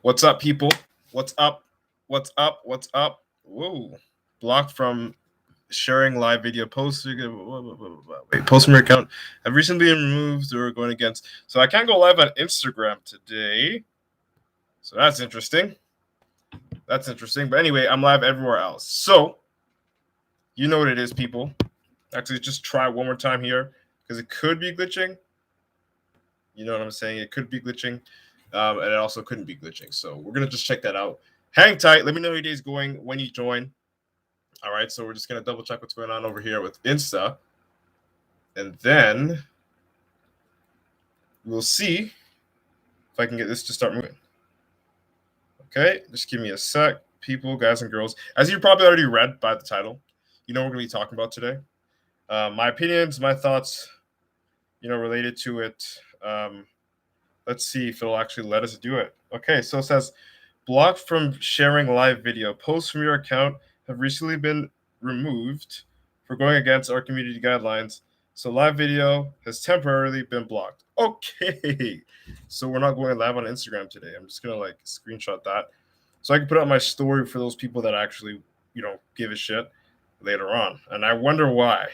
What's up, people? What's up? What's up? What's up? Whoa. Blocked from sharing live video posts. Wait, post from your account have recently been removed or going against. So I can't go live on Instagram today. So that's interesting. That's interesting. But anyway, I'm live everywhere else. So you know what it is, people. Actually, just try one more time here because it could be glitching. You know what I'm saying? It could be glitching. And it also couldn't be glitching. So we're going to just check that out. Hang tight. Let me know how your day's going when you join. All right. So we're just going to double check what's going on over here with Insta. And then we'll see if I can get this to start moving. Okay. Just give me a sec. People, guys and girls. As you probably already read by the title, you know what we're going to be talking about today. My opinions, my thoughts, related to it. Let's see if it'll actually let us do it. Okay, so it says, blocked from sharing live video. Posts from your account have recently been removed for going against our community guidelines. So live video has temporarily been blocked. Okay, so we're not going live on Instagram today. I'm just gonna screenshot that so I can put out my story for those people that actually give a shit later on. And I wonder why.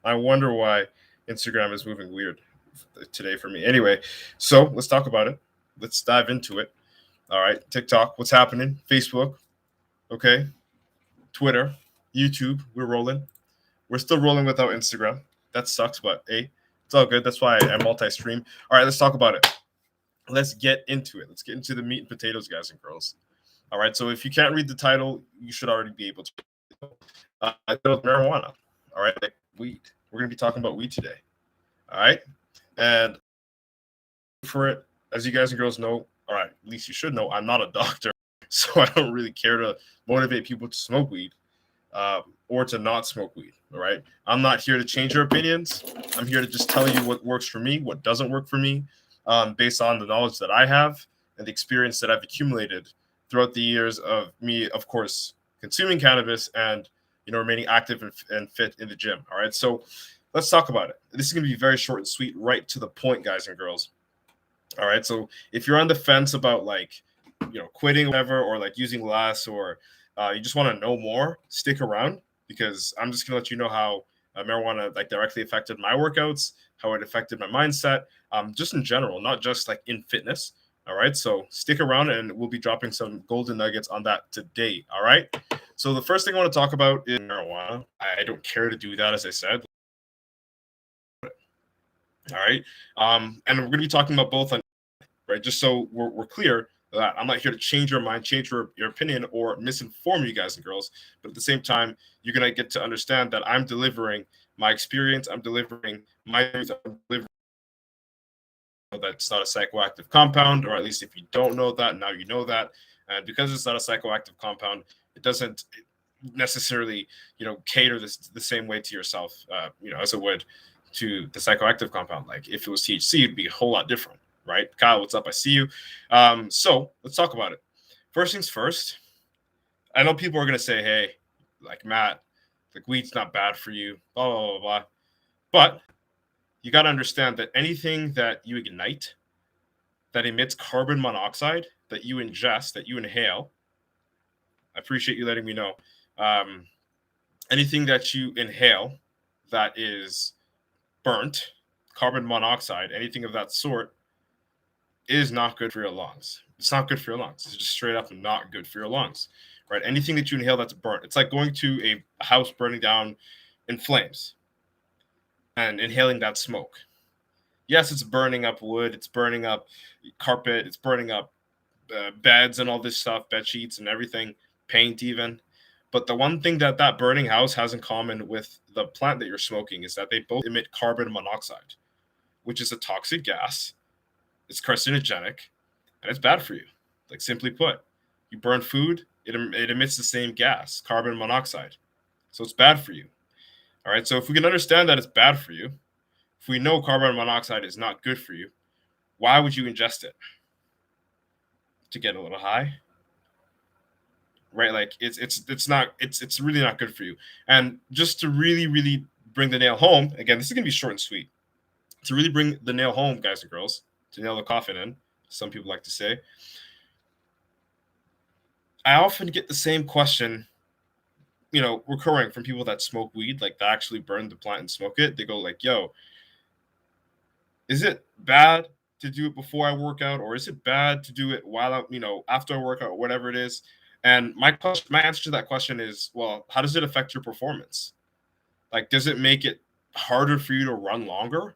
Instagram is moving weird today for me. Anyway, so let's talk about it. Let's dive into it. All right, TikTok, what's happening? Facebook, okay. Twitter, YouTube, we're rolling. We're still rolling without Instagram. That sucks, but hey, it's all good. That's why I multi-stream. All right, let's talk about it. Let's get into it. Let's get into the meat and potatoes, guys and girls. All right, so if you can't read the title, you should already be able to. Marijuana. All right, like weed. We're going to be talking about weed today. All right, and for it, as you guys and girls know, all right, at least you should know, I'm not a doctor, so I don't really care to motivate people to smoke weed or to not smoke weed. All right, I'm not here to change your opinions. I'm here to just tell you what works for me, what doesn't work for me, based on the knowledge that I have and the experience that I've accumulated throughout the years of me, of course, consuming cannabis and remaining active and fit in the gym. All right, so let's talk about it. This is going to be very short and sweet, right to the point, guys and girls. All right, so if you're on the fence about quitting or whatever, or using less, or you just want to know more, stick around because I'm just gonna let you know how marijuana directly affected my workouts, how it affected my mindset, just in general, not just in fitness. All right, so stick around and we'll be dropping some golden nuggets on that today. All right, so the first thing I want to talk about is marijuana. I don't care to do that, as I said. All right, and we're gonna be talking about both on right, just so we're clear that I'm not here to change your mind, change your opinion, or misinform you guys and girls. But at the same time, you're going to get to understand that I'm delivering my experience. I'm delivering my truth. I'm delivering that's not a psychoactive compound, or at least if you don't know that, now you know that. And because it's not a psychoactive compound, it doesn't necessarily, cater the same way to yourself, as it would to the psychoactive compound. Like if it was THC, it'd be a whole lot different. Right? Kyle, what's up? I see you. So let's talk about it. First things first, I know people are going to say, hey, Matt, weed's not bad for you, blah, blah, blah, blah. But you got to understand that anything that you ignite that emits carbon monoxide, that you ingest, that you inhale, I appreciate you letting me know. Anything that you inhale that is burnt, carbon monoxide, anything of that sort, is not good for your lungs. It's not good for your lungs. It's just straight up not good for your lungs, right? Anything that you inhale that's burnt, it's like going to a house burning down in flames and inhaling that smoke. Yes, it's burning up wood, it's burning up carpet, it's burning up beds and all this stuff, bed sheets and everything, paint even. But the one thing that burning house has in common with the plant that you're smoking is that they both emit carbon monoxide, which is a toxic gas. It's carcinogenic, and it's bad for you. Simply put, you burn food, it emits the same gas, carbon monoxide. So it's bad for you. All right, so if we can understand that it's bad for you, if we know carbon monoxide is not good for you, why would you ingest it? To get a little high? Right? It's really not good for you. And just to really bring the nail home, again, this is going to be short and sweet. To really bring the nail home, guys and girls, to nail the coffin in, some people like to say, I often get the same question, recurring from people that smoke weed, like that actually burn the plant and smoke it. They go like, yo, is it bad to do it before I work out, or is it bad to do it while I'm, after I work out, or whatever it is? And my answer to that question is, well, how does it affect your performance? Like, does it make it harder for you to run longer?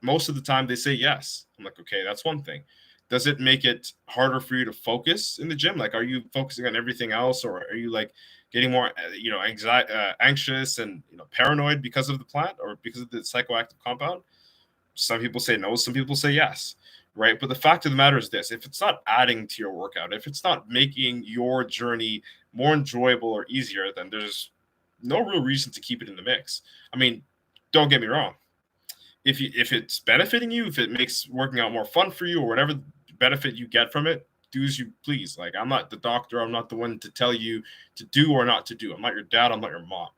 Most of the time, they say yes. I'm like, okay, that's one thing. Does it make it harder for you to focus in the gym? Like, are you focusing on everything else, or are you like getting more, anxious and paranoid because of the plant or because of the psychoactive compound? Some people say no, some people say yes, right? But the fact of the matter is this: if it's not adding to your workout, if it's not making your journey more enjoyable or easier, then there's no real reason to keep it in the mix. I mean, don't get me wrong. If it's benefiting you, if it makes working out more fun for you, or whatever benefit you get from it, do as you please. Like, I'm not the doctor. I'm not the one to tell you to do or not to do. I'm not your dad. I'm not your mom,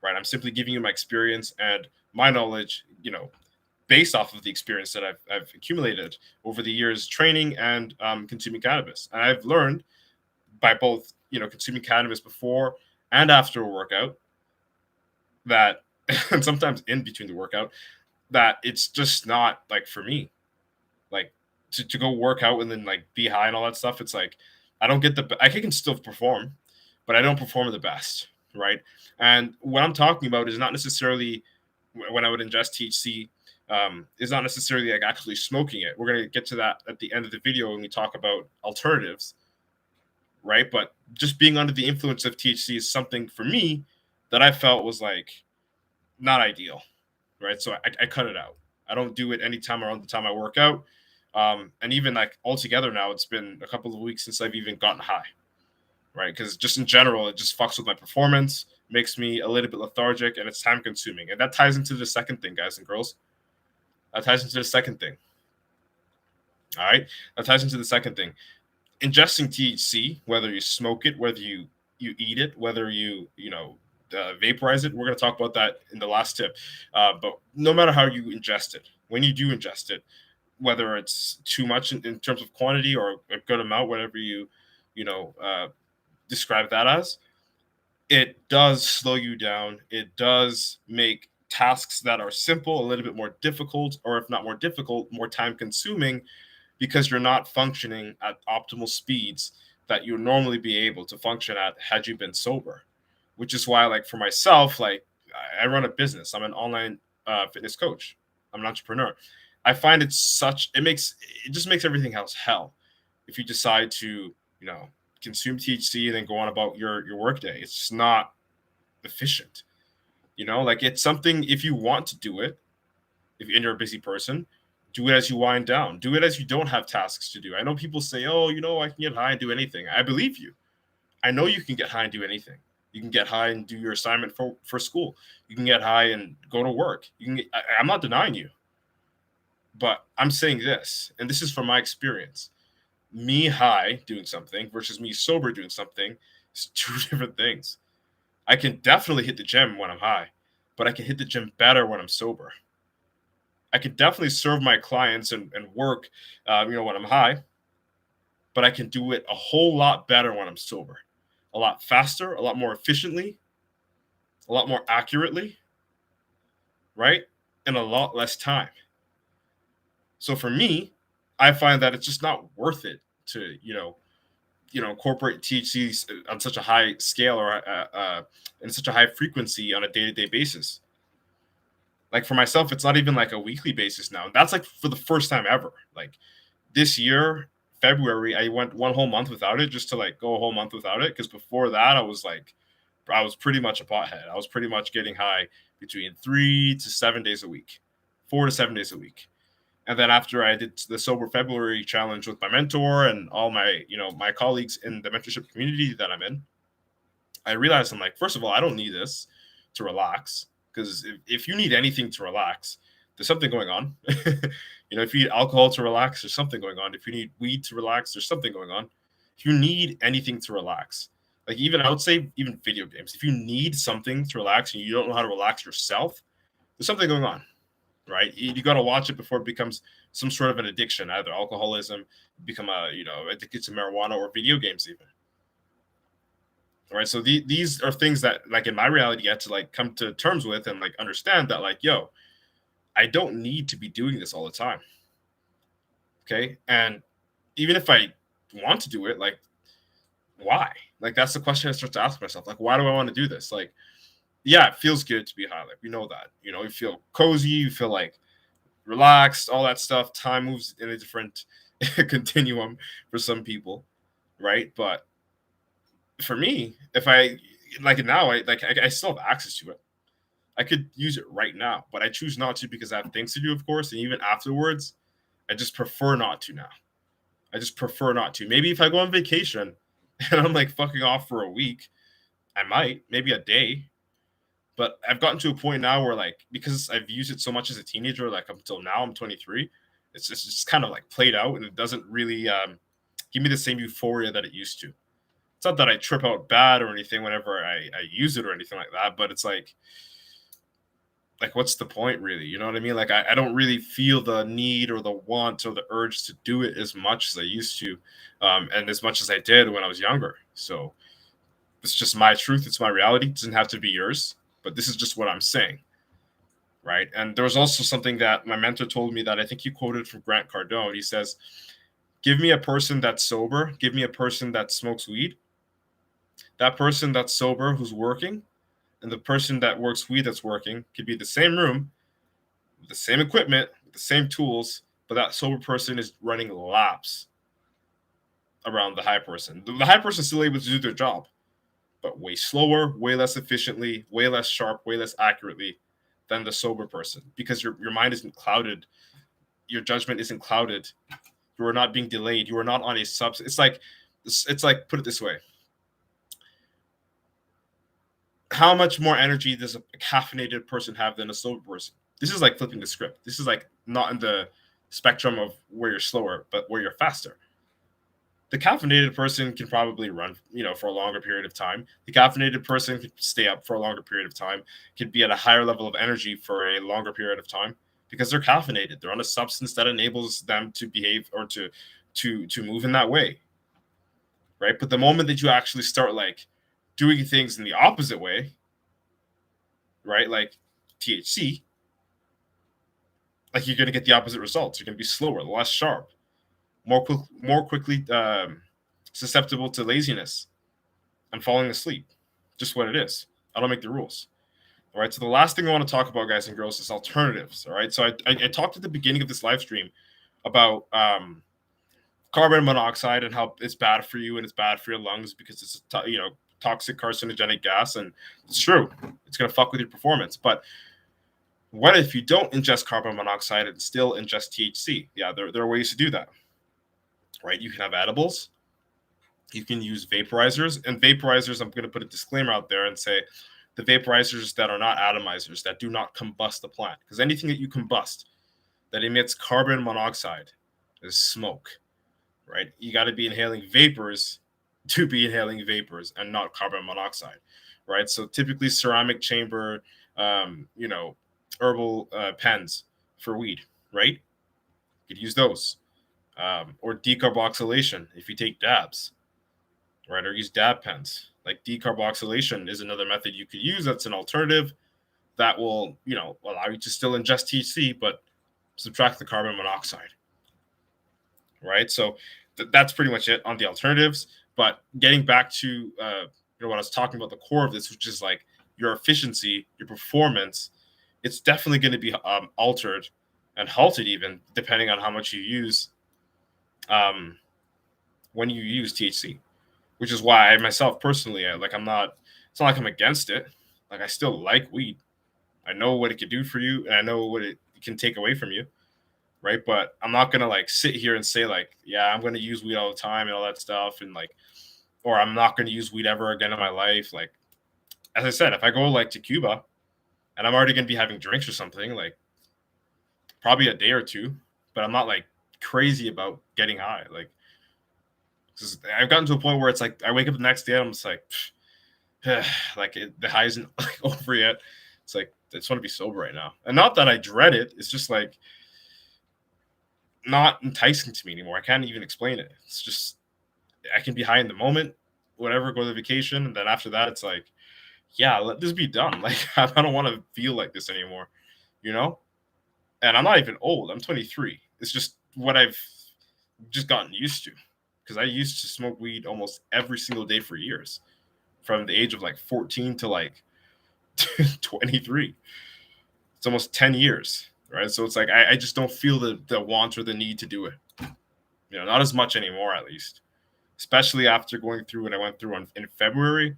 right? I'm simply giving you my experience and my knowledge, based off of the experience that I've accumulated over the years training and consuming cannabis. And I've learned by both, consuming cannabis before and after a workout that, and sometimes in between the workout, that it's just not like for me. Like, to go work out and then like be high and all that stuff. It's like, I can still perform, but I don't perform the best. Right. And what I'm talking about is not necessarily when I would ingest THC, is not necessarily like actually smoking it. We're going to get to that at the end of the video when we talk about alternatives, right? But just being under the influence of THC is something for me that I felt was like not ideal, right? So I cut it out. I don't do it anytime around the time I work out. And even like altogether now, it's been a couple of weeks since I've even gotten high, right? Because just in general, it just fucks with my performance, makes me a little bit lethargic, and it's time consuming. And that ties into the second thing, guys and girls. That ties into the second thing. All right. That ties into the second thing. Ingesting THC, whether you smoke it, whether you eat it, whether you vaporize it. We're going to talk about that in the last tip. But no matter how you ingest it, when you do ingest it, whether it's too much in terms of quantity or a good amount, whatever you describe that as, it does slow you down. It does make tasks that are simple a little bit more difficult, or if not more difficult, more time consuming, because you're not functioning at optimal speeds that you would normally be able to function at had you been sober. Which is why, like, for myself, like, I run a business. I'm an online fitness coach. I'm an entrepreneur. I find it just makes everything else hell if you decide to, consume THC and then go on about your work day. It's just not efficient. Like, it's something, if you want to do it, if you're a busy person, do it as you wind down. Do it as you don't have tasks to do. I know people say, oh, I can get high and do anything. I believe you. I know you can get high and do anything. You can get high and do your assignment for school. You can get high and go to work. I'm not denying you. But I'm saying this, and this is from my experience. Me high doing something versus me sober doing something is two different things. I can definitely hit the gym when I'm high, but I can hit the gym better when I'm sober. I can definitely serve my clients and work, when I'm high, but I can do it a whole lot better when I'm sober. A lot faster, a lot more efficiently, a lot more accurately, right? And a lot less time. So for me, I find that it's just not worth it to, incorporate THC on such a high scale or in such a high frequency on a day-to-day basis. Like, for myself, it's not even like a weekly basis now. And that's like for the first time ever. Like, this year, February, I went one whole month without it, just to like go a whole month without it. Because before that, I was pretty much a pothead. I was pretty much getting high between 3 to 7 days a week, 4 to 7 days a week. And then after I did the Sober February challenge with my mentor and all my, my colleagues in the mentorship community that I'm in, I realized, I'm like, first of all, I don't need this to relax. Because if you need anything to relax, there's something going on. If you need alcohol to relax, there's something going on. If you need weed to relax, there's something going on. If you need anything to relax, like, even I would say even video games, if you need something to relax and you don't know how to relax yourself, there's something going on, right? You got to watch it before it becomes some sort of an addiction, either alcoholism, become addicted to marijuana, or video games even. right? So these are things that, like, in my reality, I had to like come to terms with and like understand that, like, yo, I don't need to be doing this all the time. Okay. And even if I want to do it, like, why? Like, that's the question I start to ask myself. Like, why do I want to do this? Like, yeah, it feels good to be high. Like, we know that. You feel cozy, you feel like relaxed, all that stuff. Time moves in a different continuum for some people, right? But for me, if I like it now, I still have access to it. I could use it right now, but I choose not to because I have things to do, of course. And even afterwards, I just prefer not to now. I just prefer not to. Maybe if I go on vacation and I'm like fucking off for a week, I might, maybe a day. But I've gotten to a point now where, like, because I've used it so much as a teenager, like up until now, I'm 23. It's just kind of like played out, and it doesn't really give me the same euphoria that it used to. It's not that I trip out bad or anything whenever I use it or anything like that, but it's like what's the point, really? You know what I mean? Like, I don't really feel the need or the want or the urge to do it as much as I used to, and as much as I did when I was younger. So it's just my truth. It's my reality. It doesn't have to be yours, but this is just what I'm saying, right? And there was also something that my mentor told me that I think he quoted from Grant Cardone. He says, give me a person that's sober, give me a person that smokes weed. That person that's sober who's working, and the person that works weed that's working could be the same room, the same equipment, the same tools, but that sober person is running laps around the high person. The high person is still able to do their job, but way slower, way less efficiently, way less sharp, way less accurately than the sober person, because your mind isn't clouded, your judgment isn't clouded, you are not being delayed, you are not on a substance. It's like, put it this way: how much more energy does a caffeinated person have than a sober person? This is like flipping the script. This is like not in the spectrum of where you're slower, but where you're faster. The caffeinated person can probably run, for a longer period of time. The caffeinated person can stay up for a longer period of time, can be at a higher level of energy for a longer period of time because they're caffeinated. They're on a substance that enables them to behave or to move in that way, right? But the moment that you actually start like doing things in the opposite way, right, like THC, like, you're going to get the opposite results. You're going to be slower, less sharp, more quickly susceptible to laziness and falling asleep. Just what it is. I don't make the rules. All right. So the last thing I want to talk about, guys and girls, is alternatives. All right. So I talked at the beginning of this live stream about carbon monoxide and how it's bad for you and it's bad for your lungs because it's toxic carcinogenic gas, and it's true. It's going to fuck with your performance. But what if you don't ingest carbon monoxide and still ingest THC? Yeah, there are ways to do that. Right? You can have edibles. You can use vaporizers. And vaporizers, I'm going to put a disclaimer out there and say the vaporizers that are not atomizers, that do not combust the plant. Because anything that you combust that emits carbon monoxide is smoke. Right? You got to be inhaling vapors to be inhaling vapors and not carbon monoxide. Right? So typically ceramic chamber, herbal pens for weed. Right? You could use those. Or decarboxylation if you take dabs, right? Or use dab pens. Like, decarboxylation is another method you could use. That's an alternative that will, allow you to still ingest THC, but subtract the carbon monoxide, right? So that's pretty much it on the alternatives. But getting back to what I was talking about, the core of this, which is like your efficiency, your performance, it's definitely going to be altered and halted even depending on how much you use when you use THC, which is why I myself personally, I'm not, it's not like I'm against it. Like, I still like weed. I know what it can do for you and I know what it can take away from you. Right. But I'm not going to like sit here and say like, yeah, I'm going to use weed all the time and all that stuff. And like, or I'm not going to use weed ever again in my life. Like, as I said, if I go like to Cuba and I'm already going to be having drinks or something, like probably a day or two, but I'm not like crazy about getting high. Like, I've gotten to a point where it's like I wake up the next day and I'm just like, the high isn't like over yet. It's like I just want to be sober right now, and not that I dread it. It's just like not enticing to me anymore. I can't even explain it. It's just I can be high in the moment, whatever, go to vacation, and then after that, it's like, yeah, let this be done. Like I don't want to feel like this anymore, you know. And I'm not even old. I'm 23. It's just what I've just gotten used to because I used to smoke weed almost every single day for years, from the age of like 14 to like 23. It's almost 10 years, right? So it's like I just don't feel the want or the need to do it. You know, not as much anymore, at least. Especially after going through what I went through in February.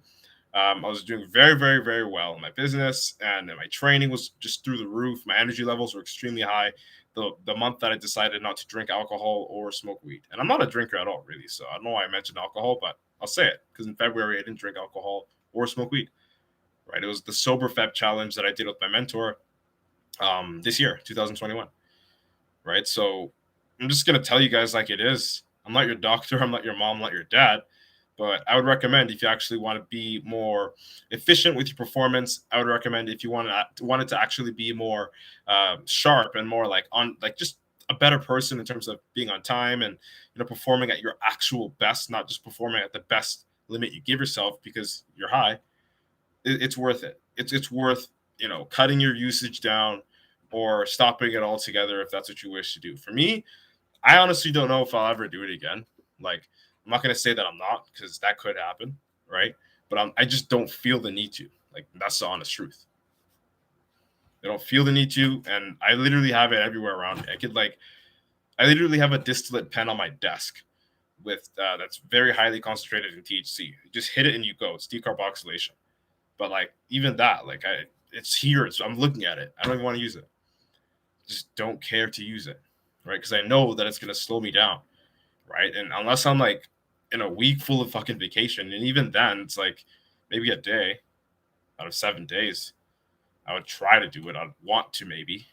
I was doing very, very, very well in my business, and my training was just through the roof. My energy levels were extremely high. The month that I decided not to drink alcohol or smoke weed, and I'm not a drinker at all, really. So I don't know why I mentioned alcohol, but I'll say it because in February I didn't drink alcohol or smoke weed. Right, it was the Sober Feb challenge that I did with my mentor this year, 2021. Right, so I'm just gonna tell you guys like it is. I'm not your doctor. I'm not your mom. I'm not your dad. But I would recommend if you actually want to be more efficient with your performance, I would recommend if you wanted to actually be more sharp and more like on like just a better person in terms of being on time and performing at your actual best, not just performing at the best limit you give yourself because you're high. It's worth it. It's worth cutting your usage down or stopping it altogether if that's what you wish to do. For me, I honestly don't know if I'll ever do it again. Like, I'm not gonna say that I'm not because that could happen, right? But I just don't feel the need to. Like, that's the honest truth. I don't feel the need to, and I literally have it everywhere around me. I literally have a distillate pen on my desk with that's very highly concentrated in THC. You just hit it and you go. It's decarboxylation. But like even that, like it's here. I'm looking at it. I don't even want to use it. Just don't care to use it, right? Because I know that it's gonna slow me down, right? And unless I'm like in a week full of fucking vacation, and even then, it's like maybe a day out of 7 days, I would try to do it. I'd want to maybe,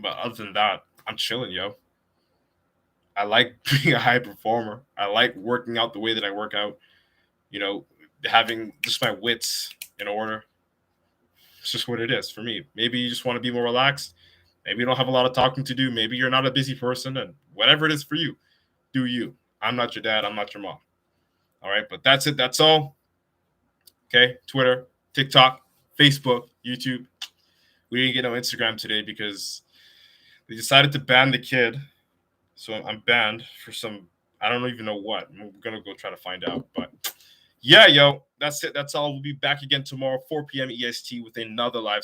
but other than that, I'm chilling, yo. I like being a high performer. I like working out the way that I work out. You know, having just my wits in order. It's just what it is for me. Maybe you just want to be more relaxed. Maybe you don't have a lot of talking to do. Maybe you're not a busy person, and whatever it is for you, do you. I'm not your dad. I'm not your mom. All right, but that's it. That's all. Okay, Twitter, TikTok, Facebook, YouTube. We didn't get no Instagram today because they decided to ban the kid. So I'm banned for some, I don't even know what. We're gonna go try to find out. But yeah, yo, that's it. That's all. We'll be back again tomorrow, 4 p.m. EST with another live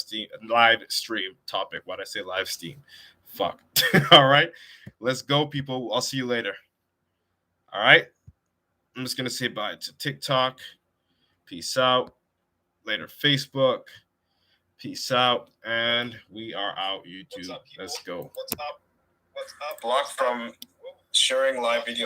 stream topic. Why'd I say live stream? Fuck. All right. Let's go, people. I'll see you later. All right. I'm just gonna say bye to TikTok. Peace out. Later, Facebook. Peace out. And we are out, YouTube. Let's go. What's up? Blocked from sharing live video.